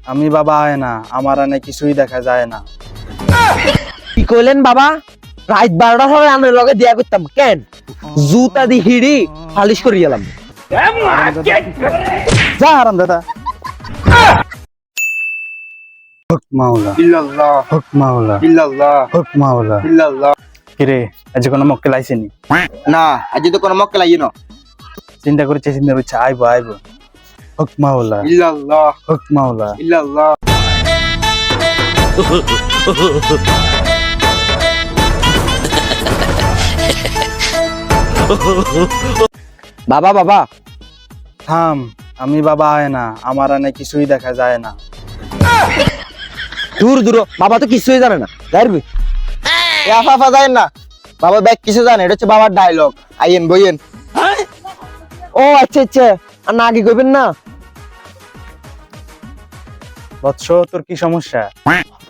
আমি বাবা আয় না, আমার আনে কিছুই দেখা যায় না। কি কইলেন বাবা? রাত 12টার সময় আমরা লগে দিয়া করতাম কেন? জুতা দি হিড়ি পালিশ করে গেলাম। যা হারাম দাদা। হক মাওলা ইল্লাল্লাহ হক মাওলা ইল্লাল্লাহ হক মাওলা। ইল্লাল্লাহ। কিরে আজ কোনো মক্কেল আইসেনি? না আজ তো কোনো মক্কেল আইনো। চিন্তা করছে আইবো আইবো। হক মাওলা ইল্লাল্লাহ হক মাওলা। ইল্লাল্লাহ। বাবা বাবা থাম, আমি বাবা আয় না, আমার আনে কিছুই দেখা যায় না। দূর দূর, বাবা তো কিছুই জানে না। যাইবি আফা যায় না, বাবা ব্যাগ কিছু জানে, এটা হচ্ছে বাবার ডায়লগ। আইয়েন বইয়েন। ও আচ্ছা আচ্ছা, আর না আগে কইবেন না? বৎস তোর কি সমস্যা?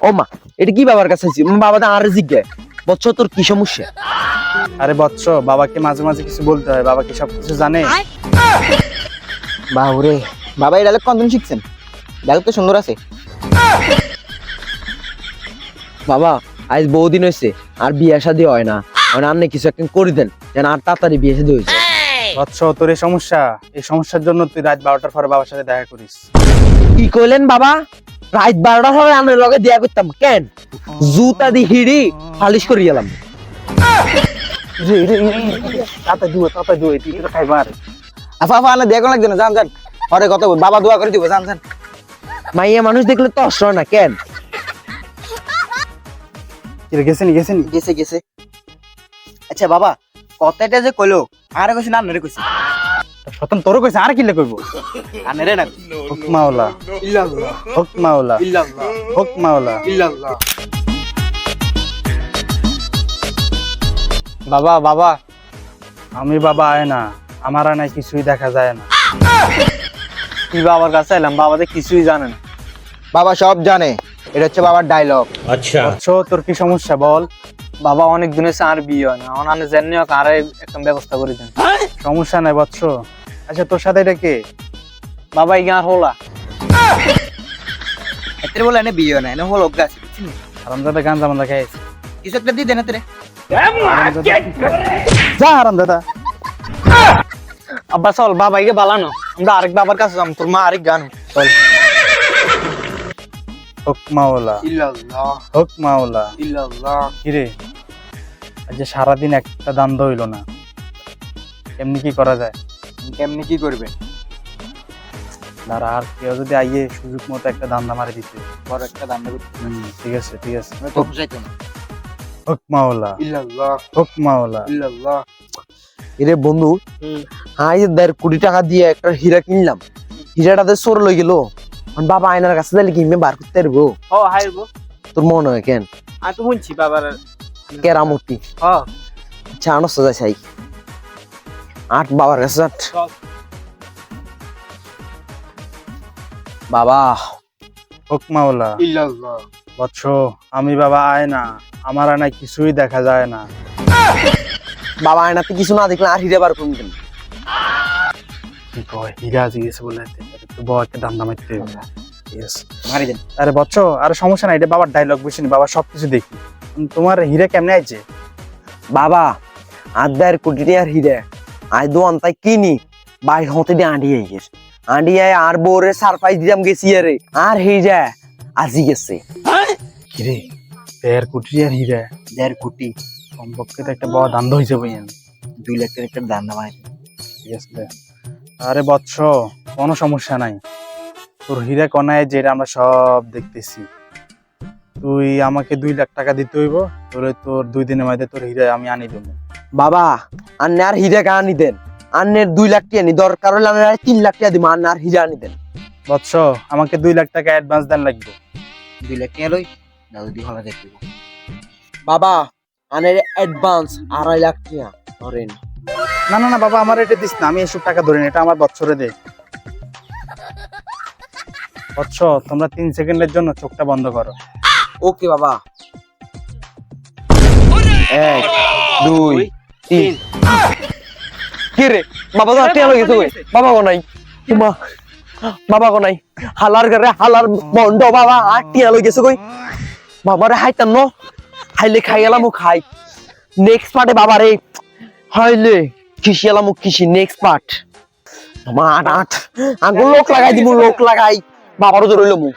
ও মা, এটা কি বাবার কাছে আইছি? বাবা তো আর জিজ্ঞে বচ্চ তোর কি সমস্যা? আরে বৎস, বাবাকে মাঝে মাঝে কিছু বলতে হয়, বাবা কি সবকিছু জানে? বাহুরে, বাবা এই ডায়লগ কতদিন শিখছেন? ডায়লগ তো সুন্দর আছে। বাবা আজ বহুদিন হয়েছে আর বিয়ে শাদী হয় না, মানে আপনি কিছু একটা করে দেন যেন আর তাড়াতাড়ি বিয়ে শাদী হয়েছে। বৎস তোর এই সমস্যার জন্য তুই রাত 12টার পরে বাবার সাথে দেখা করিস। কি কইলেন বাবা? রাত 12টার সময় আমরা লগে দিয়া করতাম কেন? জুতা দি হিড়ি পালিশ করে গেলাম। তাতে দুয়ে তুই তো খাইবার। আফা আনা দেখো লাগবে না, যান যান। পরে কথা বল, বাবা দোয়া করে দিব, যান যান। মাইয়া মানুষ দেখলে তো অস্ত্র না কেন? গেছেনি গেছে গেছে। আচ্ছা বাবা, কথাটা যে কইলো আরে কইছ না আনরে কইছ? সতন তোর কইছে আর কি লে কইবো? আনরে না। হক মাওলা ইল্লাল্লাহ হক মাওলা ইল্লাল্লাহ হক মাওলা। ইল্লাল্লাহ। বাবা বাবা, আমি বাবা আয় না, আমার আনে কিছুই দেখা যায় না। কি বাবার কাছে এলাম, বাবা তো কিছুই জানে না। বাবা সব জানে, এটা হচ্ছে বাবার ডায়লগ। বৎস তোর কি সমস্যা বল? বাবা অনেক দিন হয়েছে আর বিয়ে হয় না, অনানে জানি হোক আর একটা ব্যবস্থা করে দেন। সমস্যা নাই বৎস। আচ্ছা তোর সাথে এটা কে? বাবা এই গাঁর হোলা। এতে বলে এনে বিয়ে না, এনে হলো গাছ। হারামজাদা গাঞ্জা মান্দা খাইছে। কিছু একটা দিয়ে দেন এতে। যা হারাম দাদা। আব্বা চল বাবাইকে বালানো, আমরা আরেক বাবার কাছে যাম, তোর মা আরেক গান চল। হক মাওলা ইল্লাল্লাহ হক মাওলা। ইল্লাল্লাহ। কিরে আজ সারাদিন একটা দান হইলো না, এমনি কি করা যায়? কেমনি কি করবে? দাঁড়া, আর কেউ যদি আইয়ে সুযোগ মতো একটা দান্দা মারি দিতে। বড় একটা দাম দেব। ঠিক আছে ঠিক আছে। আমি তো বুঝাইতো না। হক মাওলা ইল্লাল্লাহ হক মাওলা। ইল্লাল্লাহ। এরে বন্ধু, হাই 1.5 কোটি টাকা দিয়ে একটা হীরা কিনলাম, হীরাটাতে চোর লই গেল। বাবা আয়নার কাছে দিলে কি বার করতে পারবো? ও হাইরবো, তোর মনে হয় কেন? আমি তো শুনছি বাবার। কেরামতি। ও আচ্ছা আনস যাই চাই আট বাবার কাছে আট। চল। বাবা হক মাওলা। ইল্লাল্লাহ। বৎস, আমি বাবা আয় না, আমার আনে কিছুই দেখা যায় না। বাবা আয়নাতে কিছু না দেখলে আর হীরা বার করুন কেন? কি কয় হীরা জিগেছে বলে একটু বড় একটা দান্দা মারতে হবে। Yes. মারি দেন। আরে বৎস, আরে সমস্যা নাই, এটা বাবার ডায়লগ বুঝিনি, বাবা সবকিছু দেখি। তোমার হীরা কেমনে আইছে? বাবা 1.5 কোটি টাকার হীরা আই দোয়ান তাই কিনি বাই হতে দিয়ে আঁডিয়ে আর বোরে সারপ্রাইজ দিলাম গেছি আরে আর হীরা আজি গেছে। কিরে 1.5 কোটি আর হীরা? 1.5 কোটি। কমপক্ষে তো একটা বড় দান্দ হয়েছে বইয়েন। 2 লাখ টাকার একটা দাম নামাই। ঠিক আছে। আরে বৎস, কোনো সমস্যা নাই, তোর হীরা কনায় যেটা আমরা সব দেখতেছি। তুই আমাকে 2 লাখ টাকা দিতে হইব, তোর 2 দিনের মধ্যে তোর হীরা আমি আনি দেবো। বাবা আন্নে আর হীরা কা আনি দেন, আন্নের 2 লাখ টাকা নি দরকার হলে আমি 3 লাখ টাকা দিব, আন্নে আর হীরা আনি দেন। বৎস, আমাকে 2 লাখ টাকা অ্যাডভান্স দেন লাগবে। 2 লাখ টাকা লই দাও, দি হলা দেখব। বাবা আনের অ্যাডভান্স 2.5 লাখ টাকা ধরেন। না না না বাবা, আমার এটা দিস না, আমি এসব টাকা ধরি না, এটা আমার বৎসরে দে। বৎস, তোমরা 3 সেকেন্ডের জন্য চোখটা বন্ধ করো। ওকে বাবা। 1 2 3। কে রে বাবা তো টাকা লই গেছে, বাবা গো নাই। মা বাবা কো নাই হালার ঘরে হালার বন্ড বাবা আর টিয়া লই গেছে কই বাবারে হাইতাম ন হাইলে খাই গেলাম খাই নেক্সট পার্টে বাবারে হাইলে খিসি এলাম খিসি নেক্সট পার্ট মাঠ আট আগুন লোক লাগাই দিব লোক লাগাই বাবারও ধরইল মু